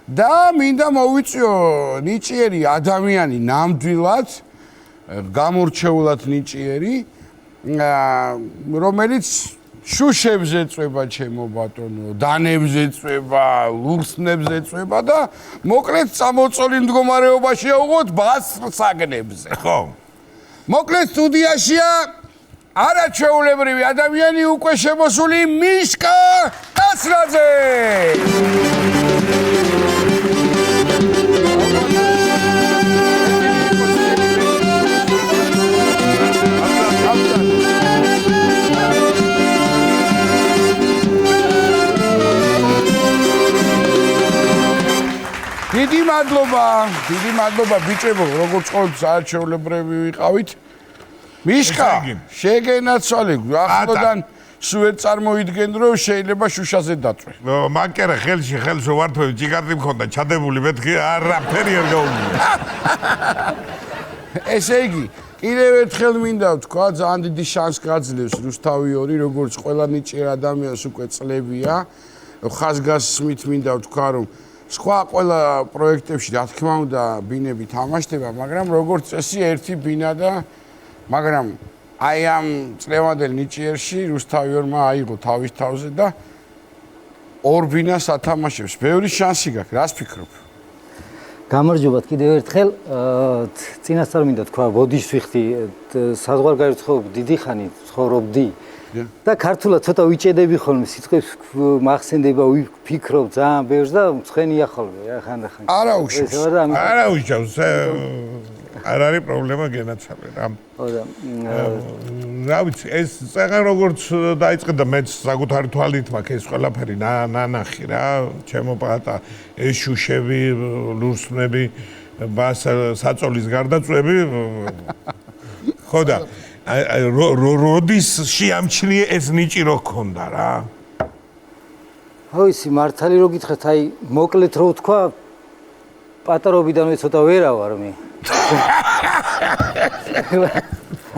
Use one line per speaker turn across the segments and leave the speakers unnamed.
და მინდა მოვიწიო ნიჭიერი ადამიანი ნამდვილად გამორჩეულად ნიჭიერი რომელიც შუშებს ეწვება ჩემო ბატონო, დანებს ეწვება, ლურსნებს ეწვება და მოკლედ წამოწოლილ მდგომარეობაშია უღოთ ბასრსაგნებზე.
ხო.
მოკლედ სტუდიაშია არაჩვეულებრივი ადამიანი უკვე შემოსული მიშკა კასრაძე. დიდი მადლობა ბიჭებო, როგორც ყოველთვის არაჩვეულებრივი ვიყავით. მიშკა, შეგენაცვალე, ახლოდან სულ ვერ წარმოიდგენ, რომ შეიძლება შუშაზე დაწვე.
მაკერა ხელში ვართვევი ჭიგარტი მქონდა ჩადებული მეთქი არაფერი არ გაუგია.
ესე იგი, კიდევ ერთხელ მინდა ვთქვა, ძალიან დიდი შანსი გაძლევს რუსთავი 2, როგორც ყველა ნიჭიერ ადამიანს უკვე წლებია. ხაზგასმით მინდა ვთქვა, რომ სხვა ყველა პროექტებში რა თქმა უნდა ბინები თამაშდება, მაგრამ როგორც წესი ერთი ბინა და მაგრამ აი ამ წლევანდელ ნიჭიერში რუსთავი 2-მა აიღო თავის თავზე და ორ ბინას ათამაშებს. ბევრი შანსი გაქვს, რას ფიქრობ?
გამარჯობათ კიდევ ერთხელ. წინასწარ მინდა თქვა, ბოდიშსვიხთი საზღვარგარეთ დიდი ხანი ცხოვრობდი. და ქართულად ცოტა ვიჭედები ხოლმე, სიტყვებს მახსენდება, ვიფიქრობ ძალიან ბევრს და მცხენია ხოლმე რა ხანდახან.
არა უშავს.
არ არის პრობლემა გენაცვალე რა.
ხო და
რა ვიცი, ეს წეგან როგორც დაიწყე და მეც საკუთარი თვალით მაქვს ეს ყველაფერი ნანახი რა, ჩემო პატა, ეს შუშები, ლურსნები, საწოლის გარდაწვევი. ხო და როდის შეამჩნიე ეს ნიჭი რო გქონდა რა?
ხო ისი მართალი რო გითხრათ, აი მოკლედ რო ვთქვა, პატარობიდანვე ცოტა ვერა ვარ მე.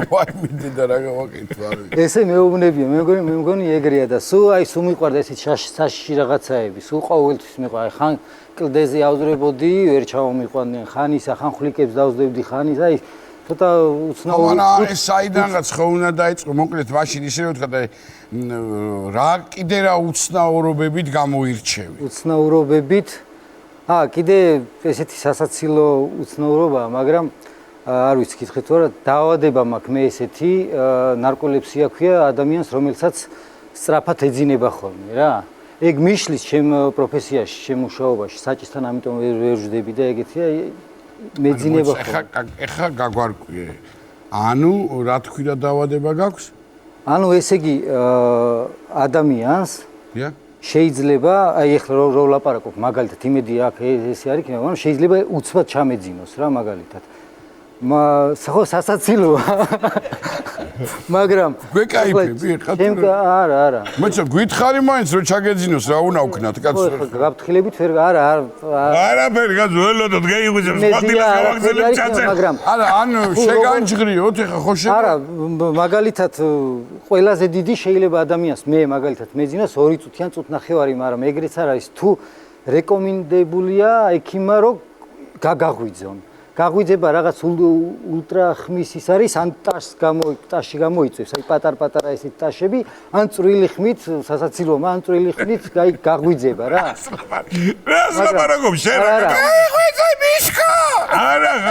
ვაი მინდა რა გავაკეთო არ ვიცი.
ესე მეუბნებია, მე მგონი ეგრეა და სულ მიყვარდა ესეთ საშიში რაღაცაები, სულ ყოველთვის მიყვარდა. აი ხან კლდეზე ავზრებოდი, ვერ ჩავმიყვანდნენ, ხან ისა, ხან ხვლიკებს დავსდებდი, ხან ისა, აი ცოტა უცნაური.
მაგრამ ეს საიდანაც ხო უნდა დაიწყო, მოკლედ მაშინ ისე რომ თქვა და რა კიდე რა უცნაურობებით გამოირჩევი.
უცნაურობებით კიდე ესეთი სასაცილო უცნაურობაა, მაგრამ არ ვიცი გითხეთ თუ არა, დაავადება მაქვს მე ესეთი, ნარკოლეპსია ქვია ადამიანს, რომელსაც სწრაფად ეძინება ხოლმე რა. ეგ მიშლის ჩემ პროფესიაში, ჩემ მუშაობაში, საჭისთან, ამიტომ ვერ ვждები და ეგეთია მეძინება ხოლმე.
ეხა გაგვარკვიე. ანუ რა თქვი რა დაავადება გაქვს?
ანუ ესე იგი ადამიანს შეიძლება, აი ეხლა რო ვლაპარაკობ მაგალითად, იმედი აქ ესე არ იქნება, მაგრამ შეიძლება უცბად ჩამეძინოს რა მაგალითად. ხო სასაცილოა. მაგრამ
გვეკაიფები ხა თუ
არა.
მოიცა გითხარი მაინც რომ ჩაგეძინოს რა უნდა ვქნათ კაცო.
გაფრთხილებით ვერ
არაფერი კაცო ველოდოთ გაიღვიძებს პატილას გავაგზავნებ ჩაცე.
არა ანუ შეგანჯღრიოთ ეხა ხო
არა მაგალითად ყველაზე დიდი შეიძლება ადამიანს მე მაგალითად მეძინოს 2 წუთი ან წუთნახევარი, მაგრამ ეგრეც არ არის თუ რეკომენდებულია ექიმმა რომ გაგაღვიძონ. გაღვიძება რაღაც ულტრა ხმის ის არის, ან ტაში გამოიწევს, აი პატარ-პატარა ესეთი ტაშები, ან წვრილი ხმით, სასაცილოა, ან წვრილი ხმით გაღვიძება რა.
რას ლაპარაკობ შენ?
გაიღვიძე მიშკა!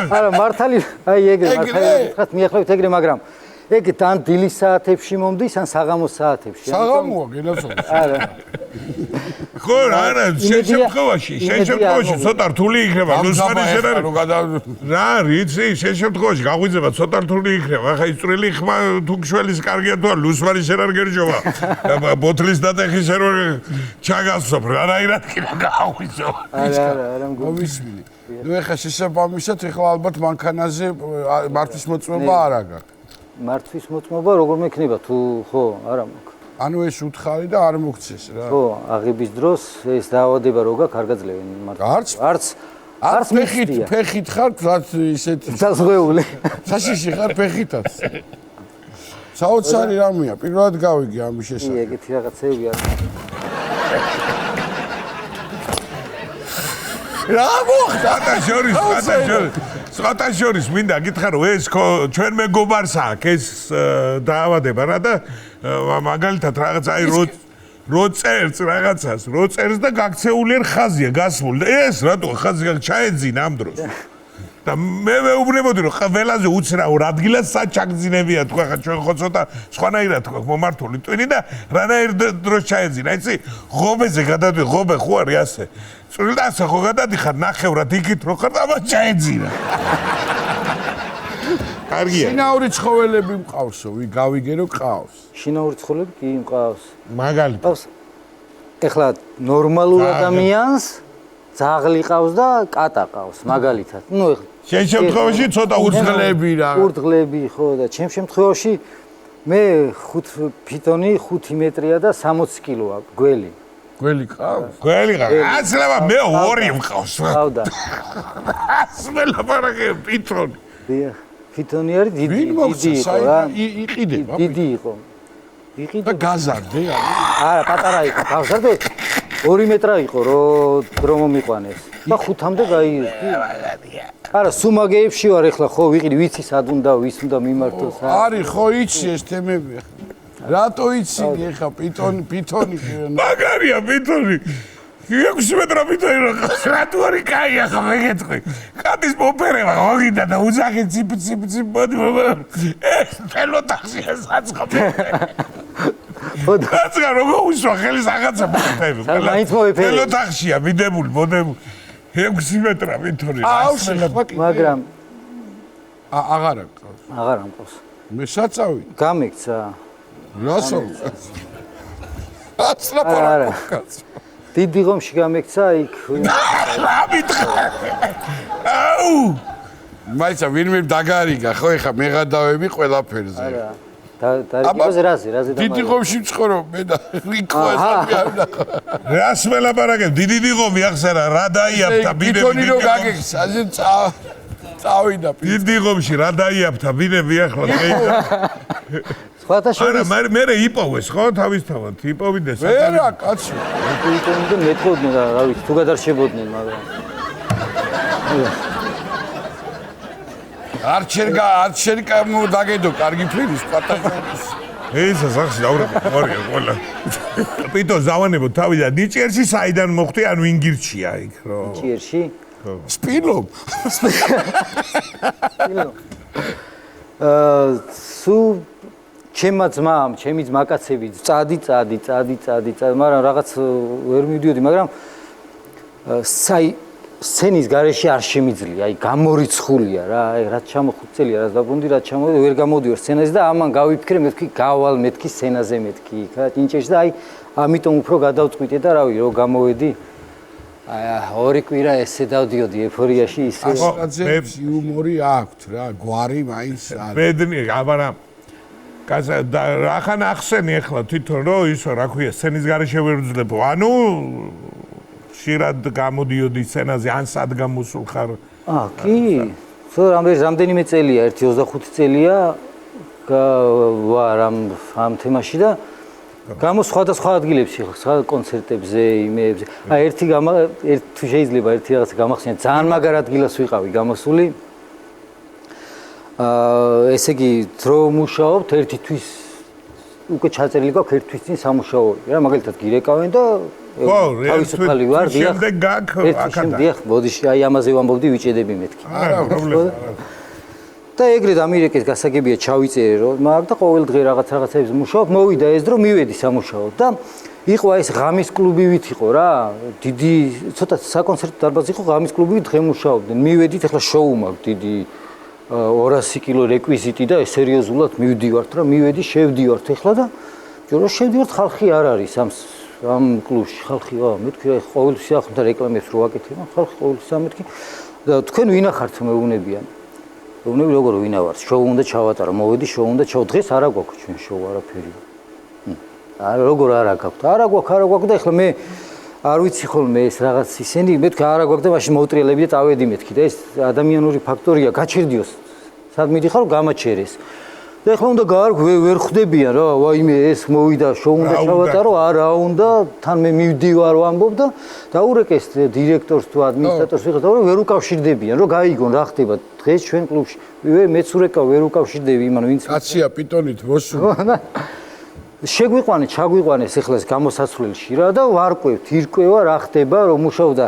არა, მართალი, აი ეგრე, მართალი, მიახლოვეთ ეგრე, მაგრამ ეგ თან დილის საათებში მომდის, ან საღამოს საათებში.
საღამოა გენაცვალე.
არა.
ხო, არა, შემთხვევაში ცოტა რთული იქნება, ლუსვარი შენ არის. რა, რიცი, შემთხვევაში გაღვიძება ცოტა რთული იქნება. ახლა ის წვრილი ხმა თუ გშველის კარგია თუ არა, ლუსვარი შენ არ გერჯობა. ბოთლის დატეხი შენ რო ჩაგასწრებ, რანაირად კი გაღვიძო.
არა,
მოვისმინე. ნუ ეხლა შესაბამისად, ეხლა ალბათ მანქანაზე მართვის მოწმობა არ აქვს.
მართვის მოწმობა როგორ მექნება თუ ხო, არა მაქვს.
ანუ ეს უთხარი და არ მოგცეს რა.
ხო, აღების დროს ეს დაავადება რო გაქვს, არ გაძლევენ მართვის. არც
ფეხით ხარ, რაც ისეთი.
საზღვეული.
საშიში ხარ ფეხითაც. საოცარი რამეა, პირველად გავიგე ამის შესახებ.
ეგეთი რაღაცეები არის.
რა მოხდა?
სხვათა შორის მინდა გითხრა რომ ეს ჩვენ მეგობარს აქვს ეს დაავადება რა და მაგალითად რაღაც აი რო წერს რაღაცას, რო წერს და გაქცეულიერ ხაზია გასმული და ეს რატო ხაზი ჩაეძინა ამ დროს. და მე მეუბნებოდი რომ ყველაზე უცნაურ ადგილას საჩაგძინებია თქვა ხა ჩვენ ხო ცოტა სხვანაირად თქვა მომართული ტვინი და რანაირ დროს ჩაეძინა იცი ღობეზე გადადვი ღობე ხო არის ასე წვრილ და ასე ხო გადადიხარ ნახევრად იქით რო ხარ და მას ჩაეძინა კარგია
შინაური ცხოველები მყავსო გავიგერო ყავს
შინაური ცხოველები კი მყავს
მაგალითად
ყავს ეხლა ნორმალურ ადამიანს ძაღლი ყავს და კატა ყავს მაგალითად ნუ ეხლა
შენ შემთხვევაში ცოტა
ურდღლები რა
ურდღლები ხო და ჩემ შემთხვევაში მე 5 ფიტონი 5 მეტრია და 60 კილოა გველი
გველი ყავს
გველი ყავს აცლება მე 2 მყავს
ყავდა
ასმელა პარაგე ფიტონი
დიახ ფიტონი არის დიდი იყო რა
იყიდება
დიდი იყო
და გაზარდე
არა პატარა იყო გავზარდე 2 მეტრა იყო რომ მომიყვანეს და 5-მდე გაიი არა სუმაგეებში ვარ ეხლა ხო ვიყიდი ვიცი სად უნდა ვის უნდა მიმართოს
არის ხო იცი ეს თემები ახლა რატო იცინი ახლა პიტონი
მაგარია პიტონი 6 მეტრა პიტონი რატო არის კაი ახლა მეკითხი კატის მოფერება მოგიდა და უძახი ციპ მოდი ეს თელოთახში საწყობი და როგორ უშვა ხელის რაღაცა მოხდები
მაინც მოიფერე
თელოთახშია მიდებული მოდებული 6 მეტრა პიტონი
მაგრამ
აღარა ყავს
აღარ ამყავს
მე საწავი
გამიქცა
რასო აცლაპარა
დიდი ღომში გამიქცა იქ
რა მითხარ აუ
მაიცა ვინმე დაგარიგა ხო ეხა მეღადავები ყველაფერზე
არა დარიგებაზე რაზე
დიდი ღომში მცხოვრობ მე და იქო ეს
რას ველაპარაკებ დიდი ღომი ახსენა რა დაიაფთა ბინები
პიტონი რო გაგექს ასე წავიდა
დიდი ღომში რა დაიაფთა ბინები ახლა
სხვათა შორის
არა მე იპოვეს ხო თავისთავად იპოვიდეს
ვერა კაცო
პიტონი და მეტყოდნენ რა ვიცი თუ გადარჩებოდნენ მაგრამ
არჩერი დაგედო კარგი ფერი სხვათა შორის
ეს სახში დავრები ხარია ყველა პიტო ზავანებო თავიდან ნიჭიერში საიდან მოხდი ან ვინ გირჩია იქ რო
ნიჭიერში
სპილობ
სუ ჩემმა ძმამ ჩემი ძმაკაცები წადი მაგრამ რაღაც ვერ მივდიოდი მაგრამ სცენის გარეშე არ შემიძლია, აი გამორიცხულია რა, აი რაც ჩამოხუთ წელია, რაც დაბრუნდი, რაც ჩამოვედი, ვერ გამოდიორ სცენაზე და ამან გავიფიქრე, მეთქი გავალ, მეთქი სცენაზე მეთქი იქ რა, ჭინჭეში და აი ამიტომ უფრო გადავწყვიტე და რავი, რო გამოვედი. აი 2 კვირა ესე დავდიოდი ეფორიაში ისე.
ასაკაცებს იუმორი აქვთ რა, გვარი მაინც არის.
ბედნი, აბარა კაცა რახან ახსენი ახლა თვითონ რო ისო რა ქვია, სცენის გარეშე ვერ ვძლებო. ანუ ხშირად გამოდიოდი სცენაზე ან სად გამოსულ ხარ?
კი. რამდენიმე წელია, 25 წელია ვარ ამ თემაში და სხვადასხვა ადგილებში ხარ, სხვა კონცერტებზე, იმეებზე. აი ერთი თუ შეიძლება ერთი რაღაცა გამახსენე, ძალიან მაგარ ადგილას ვიყავი გამოსული. ესე იგი, დრო მუშაობთ ერთი თვის უკვე ჩაწერილი გაქვს ერთი თვის წინ სამუშაოები რა, მაგალითად გირეკავენ და თავისუფალი ვარ, დიახ.
შემდეგ გაქ
აქადა. დიახ, ბოდიში, აი ამაზე ვამბობდი, ვიჭედები მეთქი.
არა, პრობლემა.
და ეგრე დამირეკეთ გასაგებია ჩავიწერე რომ მაგ და ყოველ დღე რაღაცებს მუშაობ, მოვიდა ეს დრო, მივედი სამუშაოდ და იყო ეს ღამის კლუბივით იყო რა, დიდი ცოტა საკონცერტო დარბაზი იყო, ღამის კლუბივით დღე მუშაობდნენ. მივედით, ახლა შოუ მაქვს დიდი 200 კილო რეკვიზიტი და სერიოზულად მივდივართ რა, მივედი, შევდივართ ახლა და ჯორო შევდივართ, ხალხი არ არის ამ კლუბში, ხალხი მეთქი რა, ყოველთვის ახლა რეკლამებს რო ვაკეთებ, ხალხი ყოველთვის ამეთქი და თქვენ ვინა ხართ მეუბნებიან. მეუბნები როგორ ვინა ვარ, შოუ უნდა ჩავატარო, მოვედი, შოუ უნდა დღეს არა გვაქვს ჩვენ შოუ არაფერი. არა როგორ არა გაქვთ, არა გვაქვს და ახლა მე არ ვიცი ხოლმე ეს რაღაც ისენი, მეთქი არა გვაქვს და მაშინ მოვტრიალები და წავედი მეთქი და ეს ადამიანური ფაქტორია, გაჩერდიოს. სად მიდიხარ, გამაჩერეს. და ეხლა უნდა ვერ ხვდებიან რა, ვაიმე ეს მოვიდა, შოუ უნდა ჩავატარო, არა უნდა, თან მე მივდივარ ვამბობ და დაურეკეს დირექტორს თუ ადმინისტრატორს ვიღაც და ვერ უკავშირდებიან, რომ გაიგონ რა ხდება დღეს ჩვენ კლუბში. მეც ურეკავ ვერ უკავშირდები იმან ვინც
კაცია პიტონით მოსულ.
შეგვიყვანეთ, ჩაგვიყვანეს ეხლა ეს გამოსაცვლელში რა და ვარკვევთ, ირკვევა რა ხდება, რომ მუშაობდა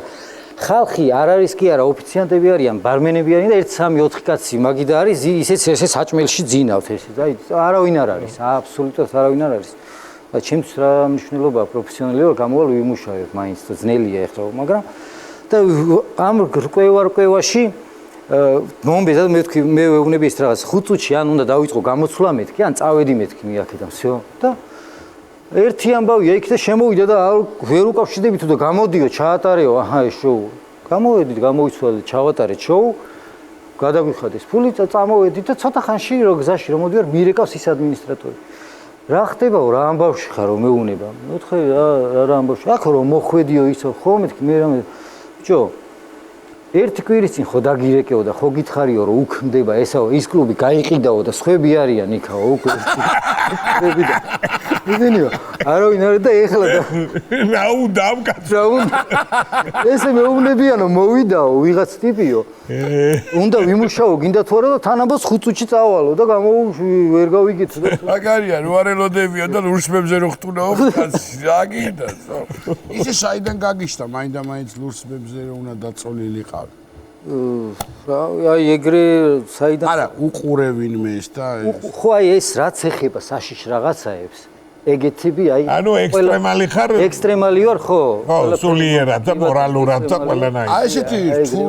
ხალხი არ არის კი არა ოფიციანტები არიან, ბარმენები არიან და 1-3-4 კაცი მაგიდა არის, ისეც ესე საჭმელში ძინავთ ესე. აი არავინ არ არის, აბსოლუტურად არავინ არ არის. და ჩემთვის რა მნიშვნელობაა პროფესიონალი ვარ, გამოვალ ვიმუშავებ მაინც და ძნელია ეხლა, მაგრამ და ამ რკვევაში მომბედა მე ვთქვი მე ვეუბნები ეს რაღაც 5 წუთში ან უნდა დავიწყო გამოცვლა მეთქი ან წავედი მეთქი მიაქედან всё და ერთი ამბავია იქ და შემოვიდა და ვერ უკავშირდები თუ და გამოდიო ჩაატარეო აჰა ეს შოუ გამოვედით გამოვიცვალე ჩავატარეთ შოუ გადაგვიხადეს ფული და წამოვედით და ცოტა ხანში რო გზაში რომ მოდივარ მირეკავს ის ადმინისტრატორი რა ხდებაო რა ამბავში ხარ რომ მეუნება მეთქე რა ამბავში აქ რომ მოხვედიო ისო ხო მეთქი მე რამე ბიჭო ერთი კვირის წინ ხო დაგირეკეო და ხო გითხარიო რომ უქმდება ესაო ის კლუბი გაიყიდაო და სხვები არიან იქაო უკვე სხვები და მიდენიო არავინ არის და ეხლა და
რა უნდა ამ კაცს
რა უნდა ესე მეუბნებიანო მოვიდაო ვიღაც ტიპიო უნდა ვიმუშაო გინდა თუ არა და თანაბოს 5 წუთში წავალო და ვერ გავიგეთ და
მაგარია რო არ ელოდებიან და ლურსმებზე რო ხტუნაო კაცი რა გინდა ისე საიდან გაგიშთა მაინდა-მაინც ლურსმებზე რო უნდა დაწოლილიყავ
აი ეგრე საიდან
არა უყურე ვინმე ეს და
ხო აი ეს რაც ეხება საშიშ რაღაცაებს ეგეთები აი
ანუ ექსტრემალი ხარ
ექსტრემალი ვარ ხო
ხო სულიერად და მორალურად და ყველანაირად
აი ესეთი თუ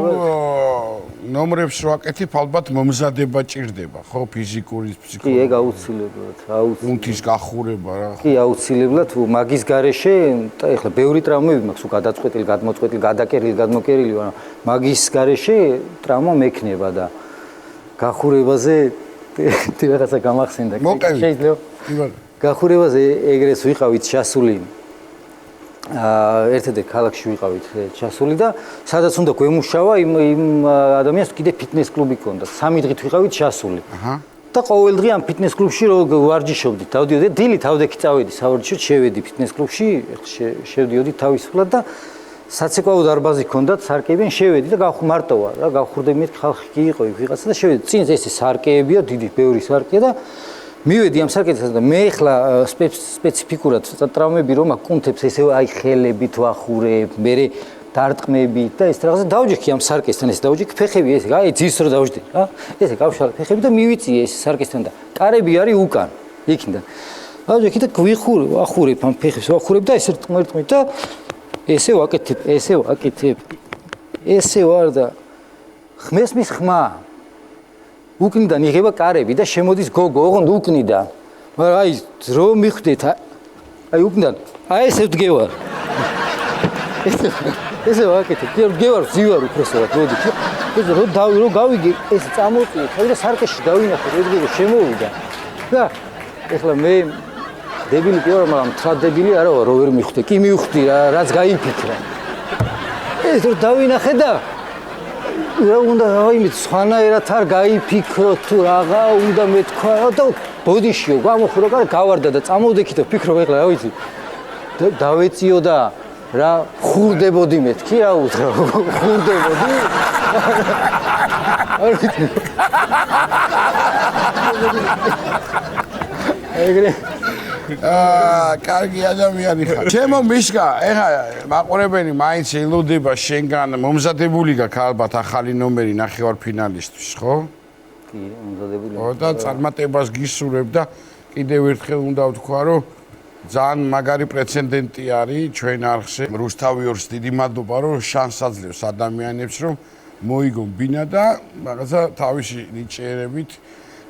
ნომრებს რო აკეთებ ალბათ მომზადება ჭირდება ხო ფიზიკური
კი
ფსიქოლოგიური
ეგ აუცილებლად
უნთის გახურება რა
კი აუცილებლად მაგის გარეშე ეხლა ბევრი ტრავმები მაქვს გადაწყვეტილი გადმოწყვეტილი გადაკერილი გადმოკერილი მაგის გარეშე ტრავმა მექნება და გახურებაზე რაღაცა გამახსენდა
შეიძლება
გახურებაზე ეგრეს ვიყავით ჩასული ერთადერთ ქალაქში ვიყავით ჩასული და სადაც უნდა გვემუშავა იმ ადამიანს კიდე ფიტნეს კლუბი ჰქონდა 3 დღით ვიყავით ჩასული და ყოველ დღე ამ ფიტნეს კლუბში რო ვარჯიშობდით დავდიოდი დილით თავდექი წავედი სავარჯიშოდ შევედი ფიტნეს კლუბში შევდიოდი თავისუფლად და საცეკვაო დარბაზი ჰქონდათ სარკეებიან შევედი და მარტო ვარ რა გავხურდები მეთქი ხალხი კი იყო ვიღაცა და შევედი წინ ეს სარკეებია დიდი ბევრი სარკეა და მივედი ამ სარკეთთან და მე ახლა სპეციფიკურად ტრავმები რომ აკუნთებს ესე აი ხელებით ვახურებ, მე დარტყმები და ეს რაღაცა დავჯექი ამ სარკესთან ეს დავჯექი ფეხები ეს აი ძირს რო დავжди რა ესე გავშალე ფეხები და მივიწიე ეს სარკესთან და კარები არის უკან იქიდან დავჯექი და ვახურებ ამ ფეხებს ვახურებ და ესე რტმერტმით და ესე ვაკეთებ ესე ვარ და ხმესმის ხმა უკნიდან იღება კარები და შემოდის გოგო ოღონდ უკნიდა მაგრამ აი რომ მიხვდეთ აი უკნიდან აი ესე ვდგევარ ესე ვაკეთებ ვდგევარ ზივარ უბრალოდ მოდი ეს რომ გავიგე ეს წამოვწიე თავი და სარკეში დავინახე როდგერო შემოვიდა და ეხლა მე დებილი კი ვარ მაგრამ ტრადებილი არა ვარ რო ვერ მიხვდე კი მივხვდი რა რაც გაიფიქრა ეს რომ დავინახე და რა უნდა აიმით სხვანაირად არ გაიფიქრო თუ რაღა უნდა მეთქვა და ბოდიშიო გამოხურო და გავარდა და წამოვდექი და ფიქრობ ეხლა რა ვიცი დავეციო და რა ხურდებოდი მეთქი რა უთხრა ხურდებოდი არ ვიცი ეგრე
კარგი ადამიანი ხარ. ჩემო მიშკა, ეხა მაყურებელი მაინც ელოდება შენგან მომზადებული გაქვს ალბათ ახალი ნომერი ნახევარფინალისტვის, ხო?
კი, მომზადებული.
ხო და წარმატებას გისურვებ და კიდევ ერთხელ უნდა ვთქვა, რომ ძალიან მაგარი პრეცედენტი არის ჩვენ არხზე. რუსთავიორს დიდი მადლობა, რომ შანსს აძლევს ადამიანებს, რომ მოიგონ ბინა და რაღაცა თავისი ნიჭიერებით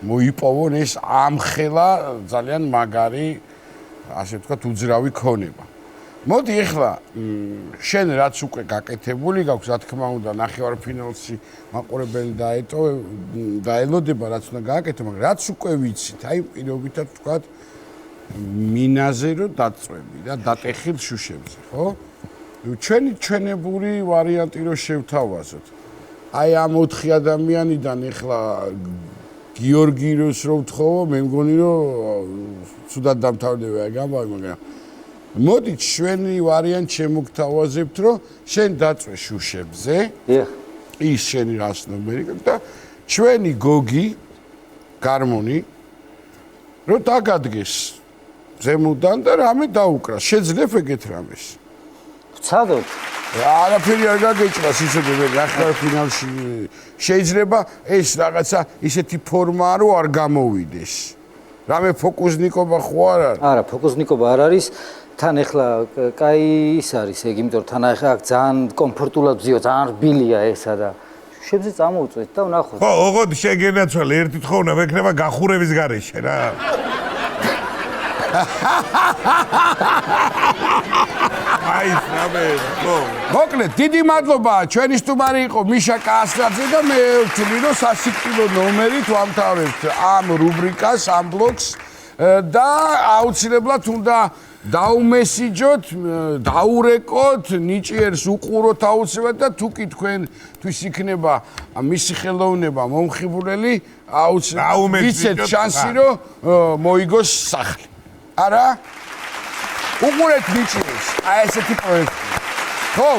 მოიპოვონ ეს ამხელა ძალიან მაგარი ასე ვთქვათ უძრავი ქონება. მოდი ახლა შენ რაც უკვე გაკეთებული გაქვს, რა თქმა უნდა, ნახევარფინალში მაყურებელი დაელოდება რაც უნდა გააკეთო, მაგრამ რაც უკვე ვიცით, აი პირობითად ვთქვათ მინაზე რომ დაწვევი და დატეხილ შუშებზე, ხო? ჩვენი ჩვენებური ვარიანტი რომ შევთავაზოთ. აი ამ 4 ადამიანიდან ახლა გიორგიოს რო ვთხოვო, მე მგონი რომ ცუდად დამთავრდება გამაი, მაგრამ მოდით ჩვენი ვარიანტ შემოგთავაზებთ, რომ შენ დაწვე შუშებზე, ის შენი რას ნომერი და ჩვენი გოგი გარმონი რო დაგადგეს ზემოდან და რამე დაუკრას. შეძლებ ეგეთ რამეს?
ვცადოთ.
არაფერი არ გაგეჭრას ისე მე ნახევარ ფინალში შეიძლება ეს რაღაცა ისეთი ფორმაა რომ არ გამოვიდეს. რამე ფოკუსნიკობა ხო არ არის?
არა, ფოკუსნიკობა არ არის. თან ახლა კაი ის არის ეგ, იმიტომ რომ თან ახლა ძალიან კომფორტულად ვზიო, ძალიან რბილია ესა და შუშებზე წამოვწვეთ და ვნახოთ.
ხო, ოღონდ შეგენაცვალე ერთი თხოვნა მექნება გახურების გარეშე რა. აი, სამე, ხო.
მოკლედ, დიდი მადლობა, ჩვენი სტუმარი იყო მიშა კასტაძე და მე ვთვლი რომ სასიკვდილო ნომერით ვამთავრებთ ამ რუბრიკას, ამ ბლოკს და აუცილებლად უნდა დაუმესიჯოთ, დაურეკოთ, ნიჭიერს უყუროთ აუცილებლად და თუ კი თქვენთვის იქნება მისი ხელოვნება მომხიბვლელი, აუცილებლად იცეთ შანსი რომ მოიგოს სახლი. არა? უყურეთ ნიჭიერს, აი ესეთი პროექტი. ხო?